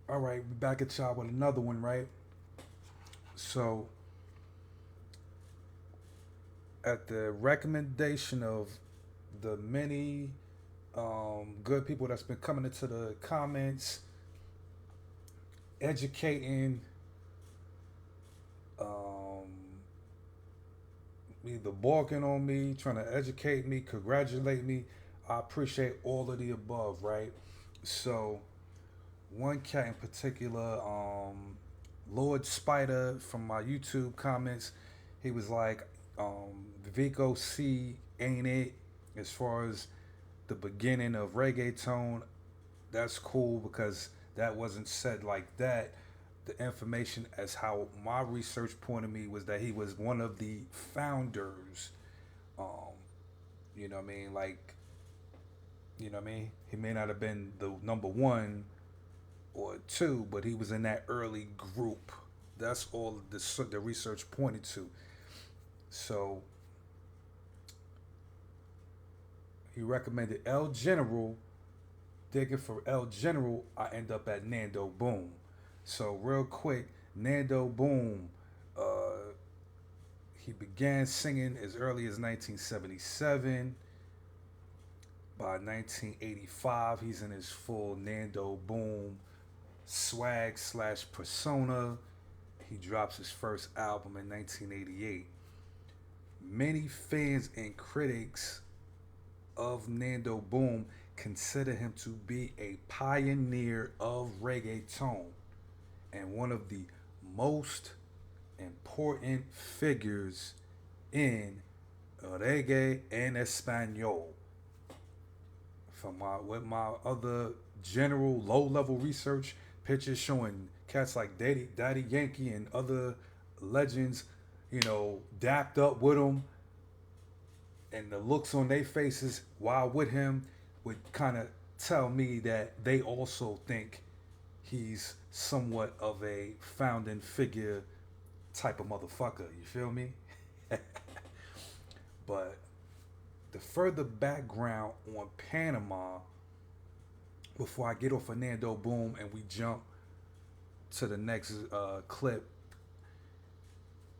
All right, we back at y'all with another one, right? So, at the recommendation of the many good people that's been coming into the comments, educating, um, either balking on me, trying to educate me, congratulate me. I appreciate all of the above, right? So, one cat in particular, Lord Spider from my YouTube comments, he was like, Vico C ain't it as far as the beginning of reggaeton. That's cool because that wasn't said like that. The information as how my research pointed me was that he was one of the founders. Um, you know what I mean? Like, you know what I mean? He may not have been the number one or two, but he was in that early group. That's all the research pointed to. So he recommended El General. Digging for El General, I end up at Nando Boom. So real quick, Nando Boom, uh, he began singing as early as 1977. By 1985, he's in his full Nando Boom swag slash persona. He drops his first album in 1988. Many fans and critics of Nando Boom consider him to be a pioneer of reggaeton and one of the most important figures in reggae en español. From my with my other general low level research, pictures showing cats like Daddy Yankee and other legends, dapped up with him, and the looks on their faces while with him would kind of tell me that they also think he's somewhat of a founding figure type of motherfucker. You feel me? But the further background on Panama before I get off Fernando Boom and we jump to the next clip.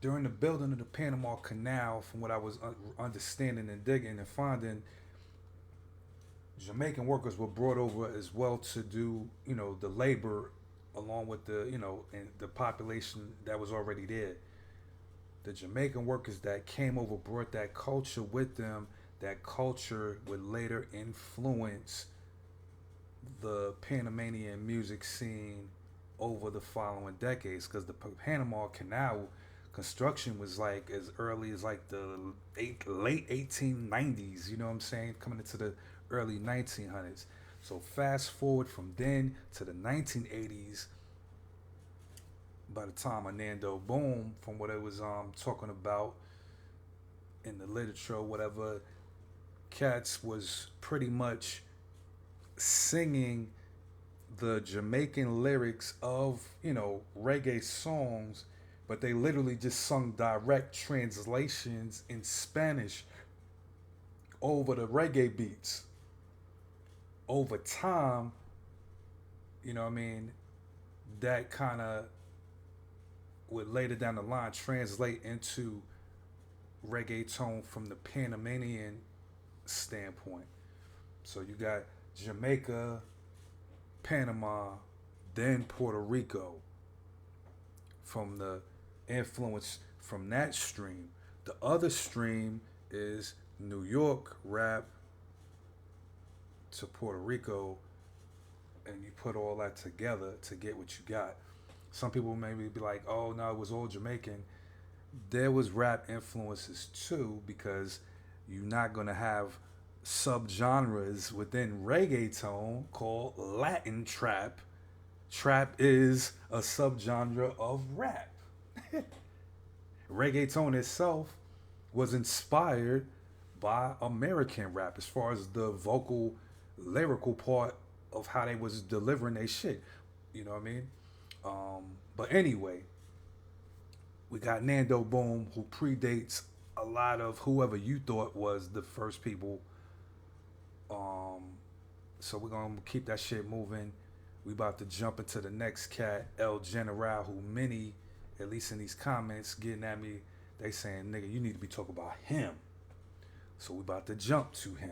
During the building of the Panama Canal, from what I was understanding and digging and finding, Jamaican workers were brought over as well to do, the labor along with and the population that was already there. The Jamaican workers that came over brought that culture with them. That culture would later influence the Panamanian music scene over the following decades because the Panama Canal construction was like as early as like the late 1890s, you know what I'm saying, coming into the early 1900s. So fast forward from then to the 1980s, by the time of Nando Boom, from what I was talking about in the literature, whatever, Cats was pretty much singing the Jamaican lyrics of, reggae songs, but they literally just sung direct translations in Spanish over the reggae beats. Over time, you know what I mean, that kind of would later down the line translate into reggaeton from the Panamanian standpoint. So you got Jamaica, Panama, then Puerto Rico from the influence from that stream. The other stream is New York rap to Puerto Rico, and you put all that together to get what you got. Some people maybe be like, oh, no, it was all Jamaican. There was rap influences too, because you're not going to have subgenres within reggaeton called Latin trap. Trap is a subgenre of rap. Reggaeton itself was inspired by American rap as far as the vocal lyrical part of how they was delivering their shit. You know what I mean? But anyway, we got Nando Boom, who predates a lot of whoever you thought was the first people. Um, so we're gonna keep that shit moving. We about to jump into the next cat, El General, who many, at least in these comments, getting at me, they saying, nigga, you need to be talking about him. So we about to jump to him.